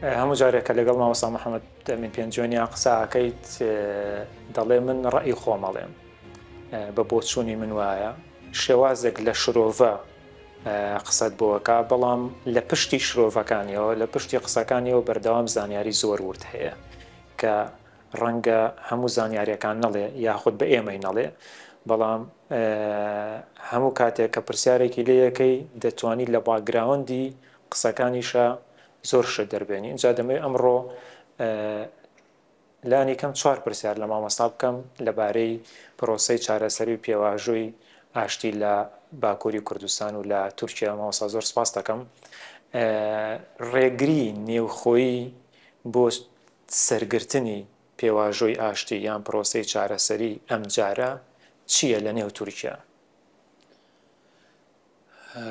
هەموو جارێکە لەگەڵ مامۆستا محەممەد من پێنجۆنیا قساکەیت دەڵێ من ڕەئی خۆمەڵێم بە بۆچوونی من وایە شێوازێک لە شرۆڤە قسەت بۆەکە بەڵام لە پشتی شرۆڤەکانیەوە لە پشتی قسەکانیەوە بەردەوام زانیاری زۆر ورد هەیە کە ڕەنگە هەموو زانیاریەکان نەڵێ یاخود بە ئێمەی نەڵێ بەڵام هەموو کاتێک کە پرسیارێکی لەیەکەی دەتوانیت لە باگراوەندی قسەکانیشە زۆر شت دەربێنی. اینجا دەمەوێت ئەمڕۆ لانی کەم 4 پرسیار لە مامۆستا بکەم لەبارەی پرۆسەی چارەسەری و پێواژووی ئاشتی لە باکووری کوردستان و لە تورکیا. مامۆستا زۆر سپاس دەکەم. ڕێگری نێوخۆیی بۆ سەرگرتنی پێواژۆی ئاشتی یان پرۆسەی چارەسەری ئەم جارە چییە لە نێو تورکیا؟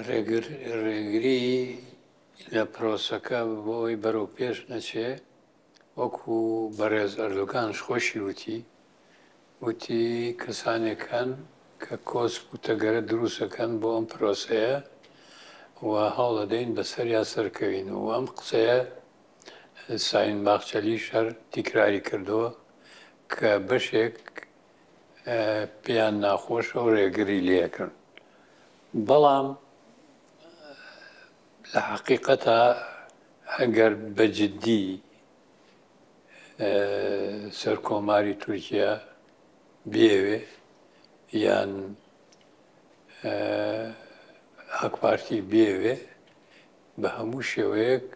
ڕێگری لە پرۆسەکە بۆی بەرەو پێش نەچێ وەکو بەڕێز ئەردۆغانش خۆشی وتی کەسانێکان کە کۆسپ و تەگەرە دروستەکەن بۆ ئەم پرۆسەیە و هەوڵ دەدەین بەسەریا سەرکەوین و ئەم قسەیە ساین باخچەلیش هەر تیکراری کردەوە کە بەشێک پێیان ناخۆشە و ڕێگری لێکردن. بەڵام لە حەقیقەتە ئەگەر بەجددی سەرکۆماری تورکیا بێوێ یان ئاک پارتی بێوێ بە هەموو شێوەیەک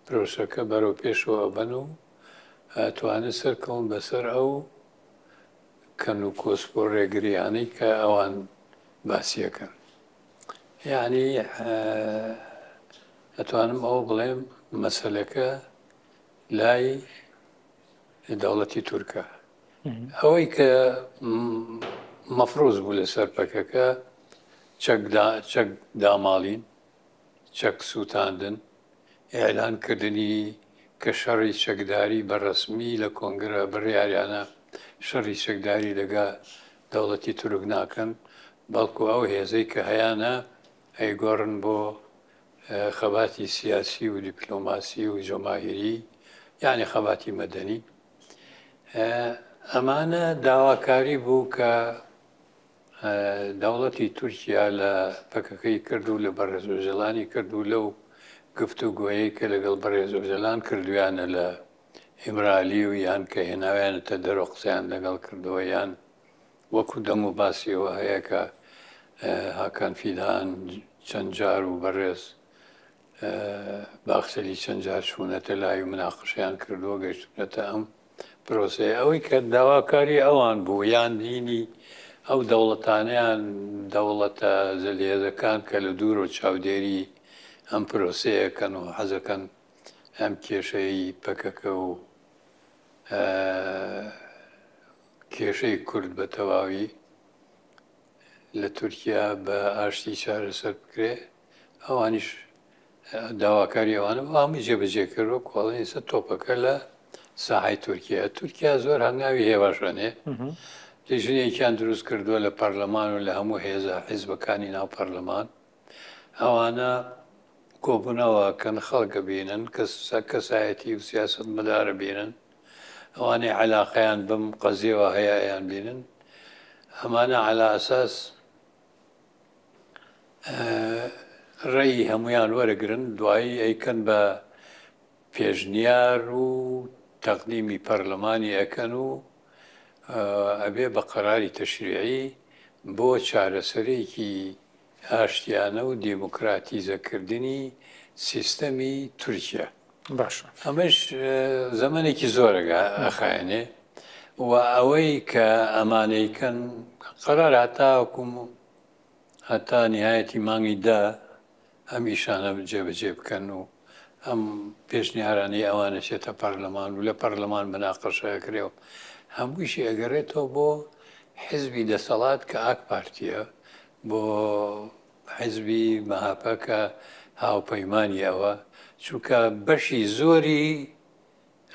پرۆسەکە بەرەو پێشەوە بن و ئەتوانێت سەرکەون بەسەر ئەو کەن و کۆسپۆ ڕێگریانەی کە ئەوان باسیەکەن. یعنی ئەتوانم ئەوە بڵێم مەسەلەکە لای دەوڵەتی تورکە ئەوەی کە مەفرۆز بوو لەسەر پەکەکە چەک داماڵین، چەک سووتاندن، ئێعلانکردنی کە شەڕی چەکداری بەڕەسمی لە کۆنگرە بڕیاریانە شەڕی چەکداری لەگە دەوڵەتی تورک ناکەن، بەڵکو ئەو هێزەی کە هەیەە ئەیگۆڕن بۆ خەباتی سیاسی و دیپلۆماسی و جەماهیری یعنی خەباتی مەدەنی. ئەمانە داواکاری بوو کە دەوڵەتی تورکیا لە پەکەکەی کرد و لە بەڕێزوەژەلانی کرد و لەو گفتوگۆیەی کە لەگەڵ بەڕێزوەژەلان کردویانە لە ئیمرالی و یان کە هێناویانەتە دەرەوە قسەیان لەگەڵ کردەوە یان وەکو دەم و باسیەوە هەیە کە هاکان فیدان چەند جار و بەڕێز باخچەلی چەند جار چوونەتە لای و مناقشەیان کردووە گەیشتونەتە ئەم پرۆسەیە. ئەوەی کە داواکاری ئەوان بوو یان دینی ئەو دەوڵەتانیان دەوڵەتە زەلێزەکان کە لە دوور و چاودێری ئەم پرۆسەیەکەن و حەزەکەن ئەم کێشەی پەکەکە و کێشەی کورد بە تەواوی لە تورکیا بە ئاشتی چارەسەر بکرێ. ئەوانیش داواکاری ئەوانە بۆ هەمووی جێبەجێ کردوە کۆڵی ئێستا تۆپەکە لە ساحای تورکیا. تورکیا زۆر هەنگاوی هێواشانێ لێژنێکیان دروست کردووە لە پەرلەمان و لە هەموو هێزە حیزبەکانی ناو پەرلەمان. ئەوانە کۆبوونەوە کەن خەڵکە بینن کەسایەتی و سیاست مەدارە بینن، ئەوانەی عەلاقەیان بم قەزیەوە هەیەیان بینن. ئەمانە عەلا ئەساس ڕێی هەمویان وەرەگرن دوایی ئەیکەن بە پێشنیار و تەقدیمی پەرلەمانی ئەەکەن و ئەبێ بە قەراری تەشریعی بۆ چارەسەرێکی ئاشتیانە و دیموکراتیزەکردنی سیستەمی تورکیا. باشە ئەمەش زەمانێکی زۆرەگە ئەخایەنێ و ئەوەی کە ئەمانەیکەن قەرار هەتاکوم هەتا نهایەتی مانگی دا ئەم ئیشانە جێبەجێ بکەن و ئەم پێشنیارانەی ئەوانە چێتە پەرلەمان و لە پەرلەمان مناقەشەکرێەوە هەموویشی ئەگەڕێتەوە بۆ حیزبی دەسەڵات کە ئاک پارتیە، بۆ حیزبی مەهاپەکە هاوپەیمانی ئەوە، چونکە بەشی زۆری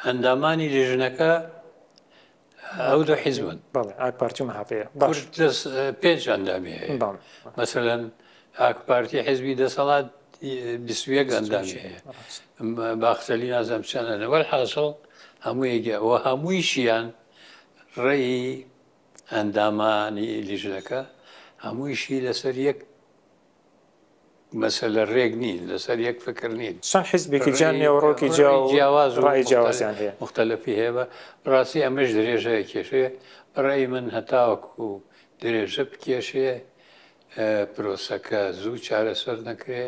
ئەندامانی لێژنەکە ئەو دو حیزبن. بەڵێ ئاک پارتی و مەهاپەیە پێنج ئەندامی هەیە. مەسەلەن ئاک پارتی حیزبی دەسەڵات 21 ئەندامی هەیە باخچەلی نازەم چەندە وەرحاصڵ هەموویەکە و هەموویشیان ڕێی ئەندامانی لیژنەکە هەموویشی لەسەر یەک مەسەلە ڕێک نین لەسەر یەک فکر نین چەند حیزبێکی جیان نێوەڕۆکی جیاواز و ڕای جیاوازیان هەیە مختلفی هەیە بە ڕاستی ئەمەش درێژەیە کێشەیە بەڕێی من هەتاوەکو درێژە بکێشێ پرۆسەکە زوو چارەسەر نەکرێ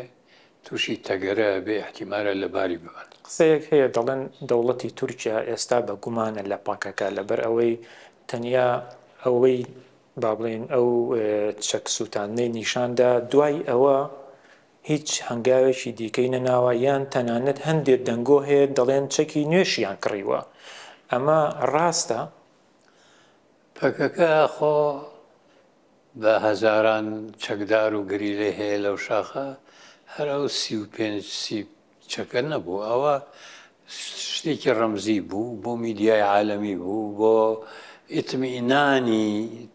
تووشی تەگەرە بێ احتیمارە لەباری ببن قسەیەک هەیە دەڵێن دەوڵەتی تورکیا ئێستا بە گومانە لە پاکەکە لەبەر ئەوەی تەنیا ئەوەی با بڵێن ئەو چەک سووتانەی نیشاندا دوای ئەوە هیچ هەنگاوێکی دیکەی نەناوە یان تەنانەت هەندێک دەنگۆ هەیە دەڵێن چەکی نوێشیان کڕیوە ئەمە ڕاستە پەکەکە خۆ بە هەزاران چەکدار و گریلێ هەیە لەو شاخە هەر ئەو 35 چەکە نەبوو ئەوە شتێکی ڕەمزی بوو بۆ میدیای عالەمی بوو بۆ ئیتمئینانی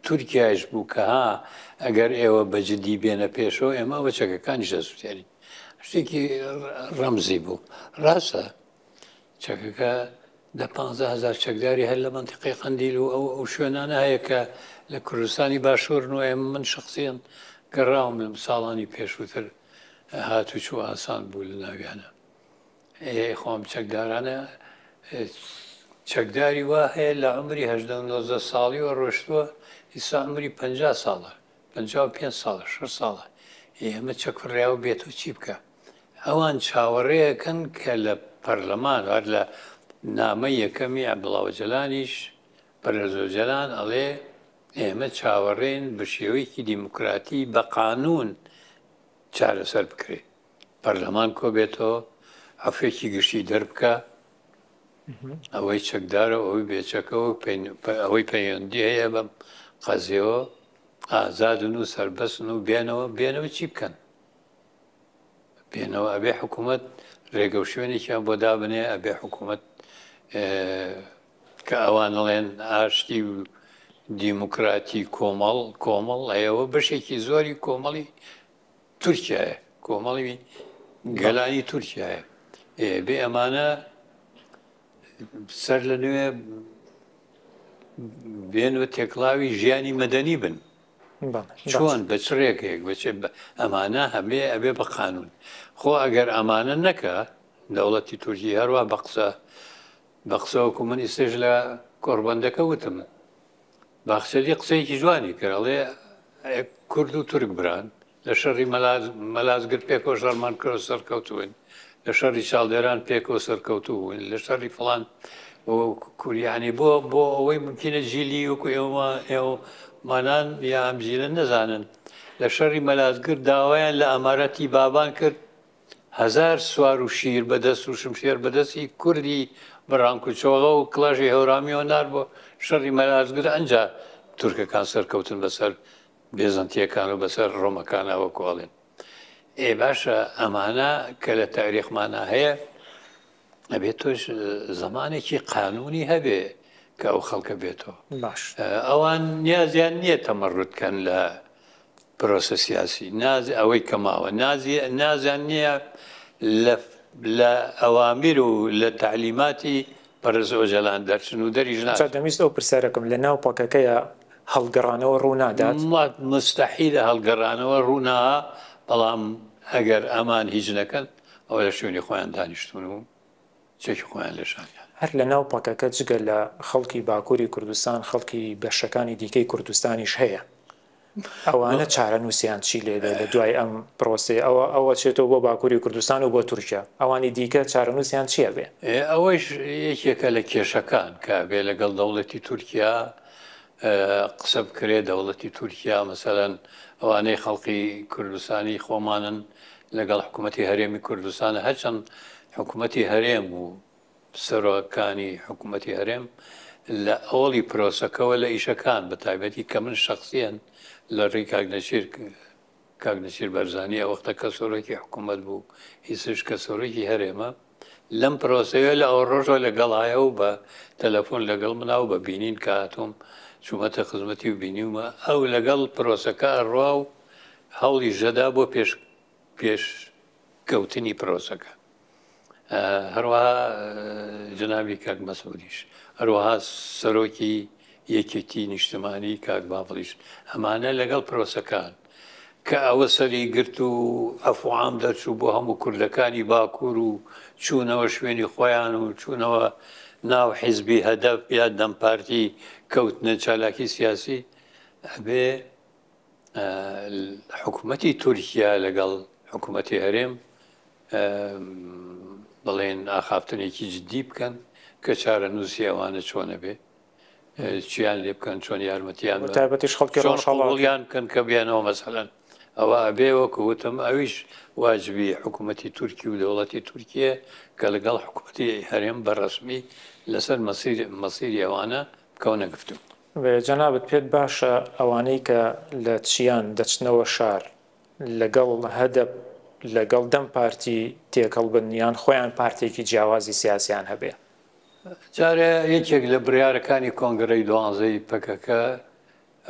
تورکیاش بوو کە ها ئەگەر ئێوە بەجددی بێنە پێشەوە ئێمە ئەوە چەکەکانیش دەسووتێنین شتێکی ڕەمزی بوو ڕاستە چەکەکە 15,000 چەکداری هەر لە منتیقی قەندیل و ئەو شوێنانە هەیە کە لە کوردستانی باشوورن و ئێمە من شخصیان گەڕاوم لە ساڵانی پێشووتر هاتوچوو ئاسان بوو لە ناویانە خۆم چەکدارانە چەکداری وا هەیە لە عمری 19 ساڵی و ڕۆشتووە ئیسا عمری 50 ساڵە 55 ساڵە 6 ساڵە ئێمە چەکفڕیا و بێت و چی بکە ئەوان چاوەڕێیەکەن کە لە پەرلەمان هەر لە نامە یەکەمی عەبدوڵڵا جەلانیش پەرێزۆجەلان ئەڵێ ئێمە چاوەڕێن بە شێوەیەکی دیموکراتی بە قانون چارەسەر بکرێت پەرلەمان کۆ بێتەوە عەفوێکی گشتی دەربکە ئەوەی چەکدارە ئەوەی بێچەکەەوە ئەوەی پەیوەندی هەیە بەم قەزیەوە ئازادن و سەربەستن و بێنەوە چی بکەن بێنەوە ئەبێ حکوومەت ڕێگە و شوێنێکیان بۆ دابنێ ئەبێ حکوومەت کە ئەوانەڵێن ئاشتی و دیموکراتی کۆمەڵ ئەوە بەشێکی زۆری کۆمەڵی تورکیایە کۆمەڵی گەلانی تورکیایە بێ ئەمانە سەر لە نوێ بێنوە تێکڵاوی ژیانی مەدەنی بن چۆن بە چڕێکێک ئەمانە هەبێ ئەبێ بە قانون خۆ ئەگەر ئەمانە نەکە دەوڵەتی تورکی هەروە بە قسەوەکو من ئیسێژ لە کۆڕبەندەکە وتم باخچەلی قسەیەکی جوانی کردڵێ کورد و تورک بران لە شەڕی مەلازگر پێکەوە شەڕمان کرۆ سەرکەوتوون لە شەڕی چاڵدێران پێکەوە سەرکەوتوو بوون لە شەڕی فڵان کوریانی بۆ ئەوەی ممکنە ژیلی وەکو ئێوەمانان یا ئەمژیرە نەزانن لە شەڕی مەلازگر داوایان لە ئەمارەتی بابان کرد 1000 سوار و شیر بەدەست و شمشێر بەدەستی کوردی بەڕانکوچۆڵە و کڵاشی هەورامیەوە نار بۆ شەڕی مەلازگر ئەنجا تورکەکان سەرکەوتن بەسەر بێزەنتیەکان و بەسەر ڕۆمەکانەوە کۆڵێن باشە ئەمانە کە لە تاریخمانە هەیە ئەبێت تۆش زمانێکی قانونی هەبێ کە ئەو خەڵکە بێتەوە باش ئەوان نیازیان نییە تەمەڕوتکەن لە پرۆسە سیاسی ئەوەی کەماوە نازیان نییە لە ئەوامیر و لە تعلیماتی پەرێزۆجەلان دەرچن و دەریژ دەمیست ئەو پرسیارەکەم لە ناو پاکەکەیە هەڵگەڕانەوە ڕوونادات مستەحیلە هەڵگەڕانەوە ڕوونا بەڵام ئەگەر ئەمان هیچ نەکەن ئەوە لە شوێنی خۆیان دانیشتون و چێکی خۆیان لێشانیان هەر لە ناو پاکەکە جگە لە خەڵکی باکووری کوردستان خەڵکی بەشەکانی دیکەی کوردستانیش هەیە ئەوانە چارە نووسیان چی لێدە لە دوای ئەم پرۆسێ ئەوە چێتەوە بۆ باکووری کوردستان و بۆ تورکیا ئەوانی دیکە چارە نووسیان چییە بێ ئەوەش یەکێکە لە کێشەکان کە بێ لەگەڵ دەوڵەتی تورکیا قسە بکرێت دەوڵەتی تورکیا مەسەلەن ئەوانەی خەڵقی کوردستانی خۆمانن لەگەڵ حکوومەتی هەرێمی کوردستانە هەرچەند حکوومەتی هەرێم و سەرۆکانی حکوومەتی هەرێم لە ئەوڵی پرۆسەکەەوە لە ئیشەکان بە تایبەتی کە من شخصیان لە ڕێی کاگنەشیر بەرزانی ئەوەختە کە سۆرەکی حکوومەت بوو هیچش کە سۆرەکی هەرێمە لەم پرۆسەیە لە ئەو ڕۆژە لەگەڵایە و بە تەلەفۆن لەگەڵ مناو بە بینین کاتۆم چوومەتە خزمەتی و بینیومە ئەو لەگەڵ پرۆسەکە ڕوا و هەوڵی ژەدا بۆ پێش کەوتنی پرۆسەکە. هەروەها جنابی کاک مەسعودیش، هەروەها سەرۆکی یەکێتی نیشتمانی کاک بافڵیش، ئەمانە لەگەڵ پرۆسەکان کە ئەوە سەری گرت و ئەفعام دەرچوو بۆ هەموو کوردەکانی باکوور و چوونەوە شوێنی خۆیان و چوونەوە ناو حیزبی هەدەف یا دەمپارتی کەوتنە چالاکی سیاسی، ئەبێ حکوومەتی تورکیا لەگەڵ حکوومەتی هەرێم بڵێن ئاخافتنێکی جددی بکەن کە چارە نووسی ئەوانە چۆنە بێ، چیان لێ بکەن، چۆن یارمەتیان تایبەتیش خەڵکی ڕۆژهەڵاتیان بکەن کە بێنەوە مەسەلەن ئەوە ئەبێ وەکوتم ئەویش واجبی حکوومەتی تورکی و دەوڵەتی تورکیە کە لەگەڵ حکوومەتی هەرێم بەڕەسمی لەسەر مەسیری ئەوانە بکەونە گفتو. جەنابەت پێت باشە ئەوانەی کە لە چیان دەچنەوە شار لەگەڵ هەدەب لەگەڵ دەم پارتی تێکەڵ بن یان خۆیان پارتێکی جیاوازی سیاسیان هەبێ؟ جارێ یەکێک لە بڕیارەکانی کۆنگرەی دوانزەی پەکەکە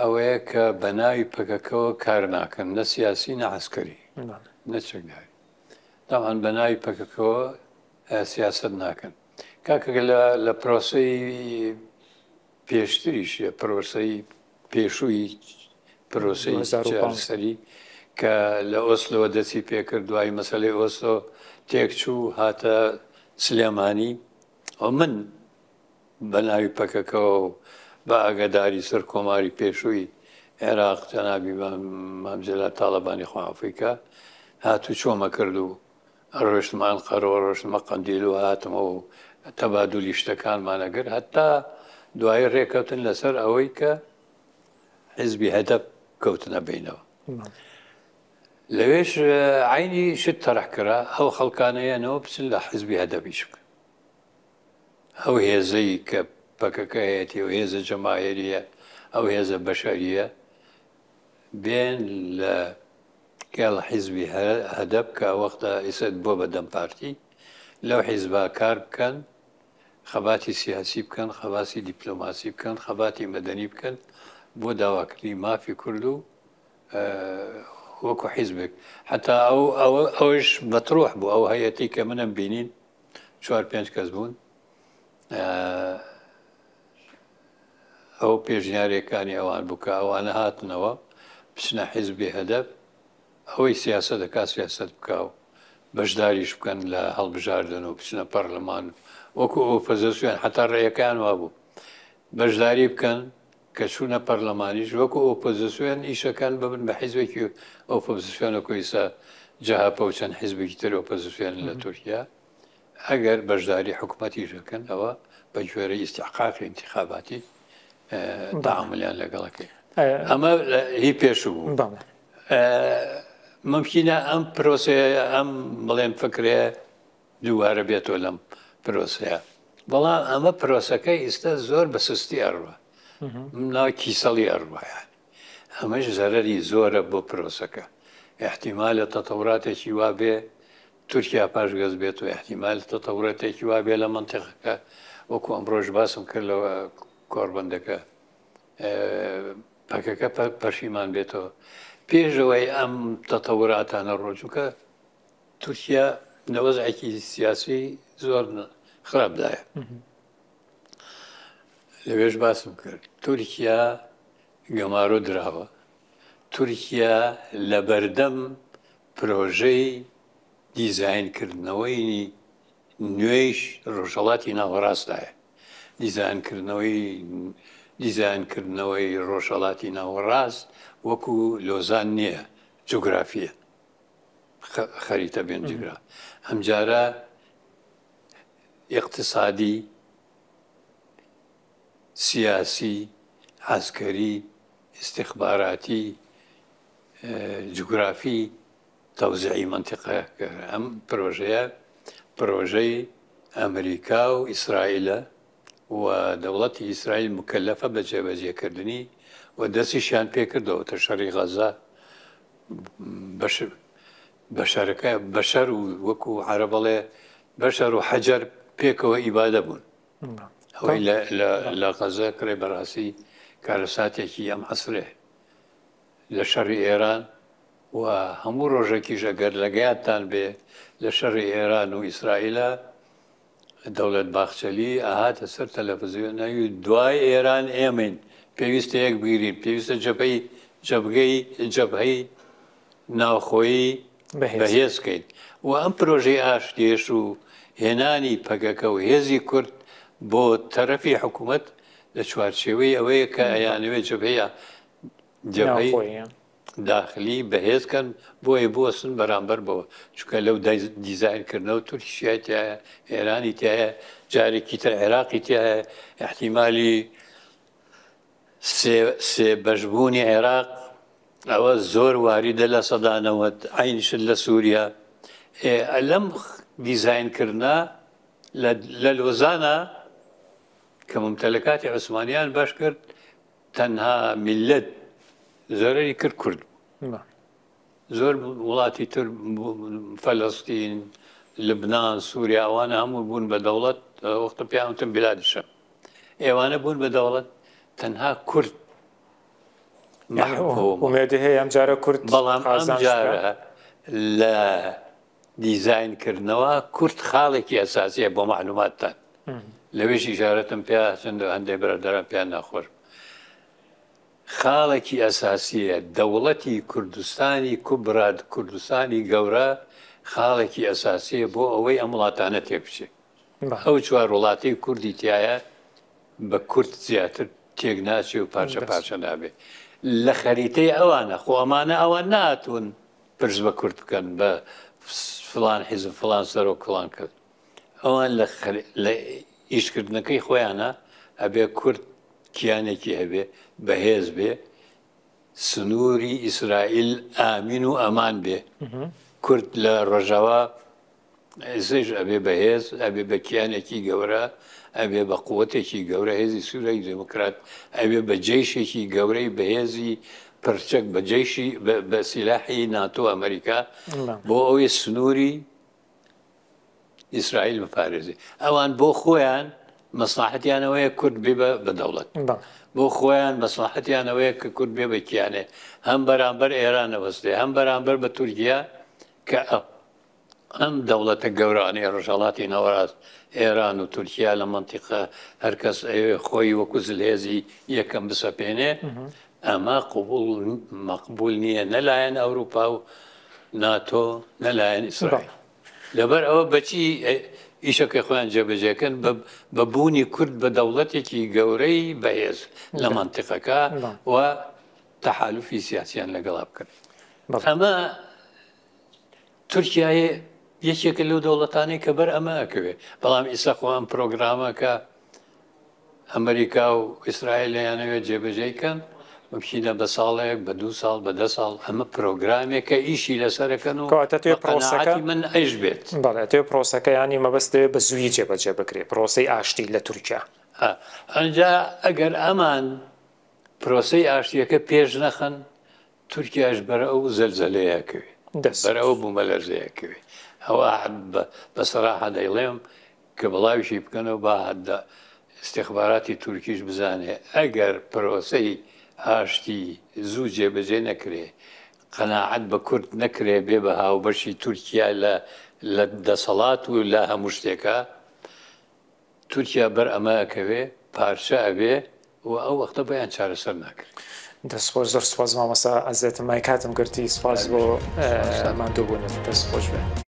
ئەوەیە کە بە ناوی پەکەکەەوە کار ناکەن، نە سیاسی نە عەسکەری نەچەکداری، داوان بە ناوی پەکەکەەوە سیاست ناکەن. کاکە لە پرۆسەی پێشتریشە پرۆسەی پێشووی پرۆسەی چارسەری کە لە ئۆسلۆ دەستی پێکرد، دوای مەسەلەی ئۆسلۆ تێکچوو هاتە سلێمانی، ئەو من بە ناوی پەکەکەەوە بە ئاگاداری سەر کۆماری پێشووی عێراق جەنابی مامجێلا تاڵەبانی خوافریکا هاتوو چۆمە کرد و ڕۆشتمان قەرەوە ڕۆشتمە قەندیل و هاتمەوە و تەبادولی شتەکانمانەگر هەتا دوای ڕێکەوتن لەسەر ئەوەی کە حیزبی هەدەب کەوتنە بینەوە. لەوێش عینی شت تەڕەحکرا ئەو خەڵکانەیەنەوە بچن لە حیزبی هەدەبیش بکەن، ئەو هێزەی کە پەکەکە هەیەی و هێزە جەماهیریە ئەو هێزە بەشەریە بێن لە گەڵ حیزبی هەدەب کە وەختە ئیسەت بۆ بە دەمپارتی لەو حیزبا کار بکەن، خەباتی سیاسی بکەن، خەباتی دیپلۆماسی بکەن، خەباتی مەدەنی بکەن بۆ داواکردنی مافی کورد و وەکو حیزبێک. حتا ئەوش مەترۆح بوو، ئەو هەیەتی کە منم بینین 4-5 کەس بوون، ئەو پێشنیارەکانی ئەوان بووکە ئەوانە هاتنەوە بچنە حیزبی هەدەب، ئەوەی سیاسە دەکا سیاست بکە و بەشداریش بکەن لە هەڵبژاردن و بچنە پەرلەمان وەکو ئۆپۆزیسیۆن حتا ڕێیەکان وا بوو بەشداری بکەن کە چوونە پەرلەمانیش وەکو ئۆپۆزیسیۆن ئیشەکان ببن بە حیزبێکی ئۆپۆزیسیۆنە کویسە جەهاپە و چەند حیزبێکی تر ئۆپۆزیسیۆن لە تورکیا ئەگەر بەشداری حکوومەتیشەکەن ئەوە بە گوێرەی ئیستیحقاقی انتخاباتی تعاملیان لەگەڵەکەی. ئەمە هی پێشوو بوو. ممکنە ئەم پرۆسەیە ئەم بڵێم فکرێ دووبارە بێتەوە لەم پرۆسەیە، بەڵام ئەمە پرۆسەکەی ئێستا زۆر بە سستی ئەڕوە، ناو کیسەڵی ئەڕوایان، ئەمەش زەرەری زۆرە بۆ پرۆسەکە. احتیمالە تەتەوراتێکی وا بێ تورکیا پاشگەز بێت و احتیمال تەتەوراتێکی وا بێ لە منتیقەکە وەکو ئەمڕۆژ باسم کرد لەوە کۆڕبەندەکە پەکەکە پەشیمان بێتەوە. پێشەوەی ئەم تەتەوراتانە ڕۆژووکە تورکیا نەوەزعێکی سیاسی زۆر خراپدایە. لەوێش باسم کرد تورکیا گەمارۆ دراوە، تورکیا لە بەردەم پرۆژەی دیزاینکردنەوەی نوێیش ڕۆژهەڵاتی ناوەڕاستایە، دیزاینکردنەوەی ڕۆژهەڵاتی ناوەڕاست وەکو لۆزان نییە، جوگرافیە خەریتە بێن جگرا. ئەمجارە اقتصادی، سیاسی، عسکەری، استخباراتی، جوگرافی تەوزیعی منتیقەیە. ئەم پرۆژەیە پرۆژەی ئەمریکا و ئیسرائیلە و دەوڵەتی ئیسرائیل مکەلەفە بە جێبەجێکردنی و دەستیشیان پێکردەوە تە شەڕی غەزا بەشەرەکە بەشەر و وەکو عەرەبەڵێ بەشەر و حەجەر پێکەوە ئیبادە بوون. ئەوەی لە غەزا کرێ بەڕاستی کارەساتێکی ئەم عەسرێ لە شەڕی ئێران و هەموو ڕۆژێکیش ئەگەر لەگەیانتان بێ لە شەڕی ئێران و ئیسرائیلە دەوڵەت باخچەلی ئاهاتە سەر تەلەڤیزیۆنەوی دوای ئێران ئێمەین پێویستە یەک بگیرین پێویستە جەبهەی ناوخۆیی بەهێزکەین و ئەم پرۆژەی ئاشتێش و هێنانی پەگەکە و هێزی کورد بۆ تەرەفی حکوومەت لە چوارچێوەی ئەوەیە کە ئەیانوێت جەبهەی داخلی بەهێزکەن بۆیە بۆسن بەرامبەر بەوە چکە لەو دیزاینکردنەوە تورکیای تایە ئێرانی تایە جارێکی تر عێراقی تایە احتیمالی سێ بەشبوونی عێراق ئەوە زۆر واریدە لە سەدانەوە عینشت لە سووریا لەم دیزاینکردە لە لۆزانە کە ممتەلەکاتی عوسمانیان باش کرد تەنها میلەت زۆرەری کرد کورد زۆر وڵاتی تر فەلەستین لبنان سووریا ئەوانە هەموو بوون بە دەوڵەت وەختە پیاوتم بلادشە ئێوانە بوون بە دەوڵەت تەنها کورد ومێدی هەیە ئەم جارە کورد بەڵام ئەم جارە لە دیزاینکردنەوە کورد خاڵێکی ئەساسیە بۆ معلوماتتان لەوێش ئیشارەتم پێ چەندە هەندێک بەرەدەران پێیان ناخۆش خاڵێکی ئەساسیە دەوڵەتی کوردستانی کوبرات کوردستانی گەورە خاڵێکی ئەساسیە بۆ ئەوەی ئەم وڵاتانە تێبچێت ئەو چوار وڵاتی کوردی تایە بە کورد زیاتر تێک ناچێ و پارچە پارچە نابێ لە خەریتەی ئەوانە خۆ ئەمانە ئەوە ناتون پرس بە کورد بکەن بە فلان حیزب فلان سەرۆک فلان کرد ئەوان لە ئیشکردنەکەی خۆیانە ئەبێ کورد کیانێکی هەبێ بەهێز بێ سنووری ئیسرائیل ئامین و ئەمان بێ کورد لە ڕۆژاوا ئێسش ئەبێ بەهێز ئەبێ بە کیانێکی گەورە ئەبێ بە قووەتێکی گەورە هێزی سوورەی دموکرات ئەبێ بە جێشێکی گەورەی بەهێزی پرچەک بە جێشی بە سیلاحی ناتۆ ئەمریکا بۆ ئەوەی سنووری ئیسرائیل بپارێزی ئەوان بۆ خۆیان مەسلحەتیانەوەیە کورد بێ بە دەوڵەت بۆ خۆیان مەسلحەتیانەوەیە کە کورد بێ بە کیانێ هەم بەرامبەر ئێران ئەوەستێ هەم بەرامبەر بە تورکیا کە ئەم دەوڵەتە گەورانەی ڕۆژهەڵاتی نەوەڕاست ئێران و تورکیا لە منتیقە هەرکەس خۆی وەکو زلهێزی یەکەم بسەپێنێ ئەمە مەقبول نییە نەلایەن ئەوروپا و ناتۆ نەلایەن ئیسرائیل لەبەر ئەوە بەچی ئیشەکەی خۆیان جێبەجێکەن بە بوونی کورد بە دەوڵەتێکی گەورەی بەهێز لە منتیقەکە و تەحالوفی سیاسیان لەگەڵا بکرد ئەمە تورکیای یەکێکە لەو دەوڵەتانەی کە بەر ئەمە ئەکەوێ بەڵام ئیسا خۆ ئەم پرۆگرامەکە ئەمریکا و ئیسرائیلیانەوێت جێبەجێکەن بچینە بە ساڵێک بە 2 ساڵ بە 10 ساڵ ئەمە پرۆگرامێکە ئیشی لەسەرەکەن و پرۆسەکەی من ئەیش بێت بەڵێتێ پرۆسەکە ینی مەبەستێ بە زووی جێبەجێ بکرێت پرۆسەی ئاشتی لە تورکیا ئەنجا ئەگەر ئەمان پرۆسەی ئاشتیەکە پێش نەخەن تورکیاش بەرە ئەو زەلزەلەیەکەوێ بەرە ئەو بوومەلەرزەیەکەوێ ئەوە بەسەراحە دەیڵێم کە بڵاویشی بکەنەوە با هەددا استخباراتی تورکیش بزانێ ئەگەر پرۆسەی ئاشتی زوو جێبەجێ نەکرێ قەناعەت بە کورد نەکرێ بێ بە هاوبەشی تورکیا لە دەسەڵات و لە هەموو شتێکە تورکیا بەر ئەمە ئەکەوێ پارچە ئەبێ و ئەو وەختە بەیان چارەسەر ناکرێت دەستخۆش زۆر سوپاس مامەسا ئەزێتم مای کاتم گرتی سپاس بۆ مادووبوونت دەستخۆش بێ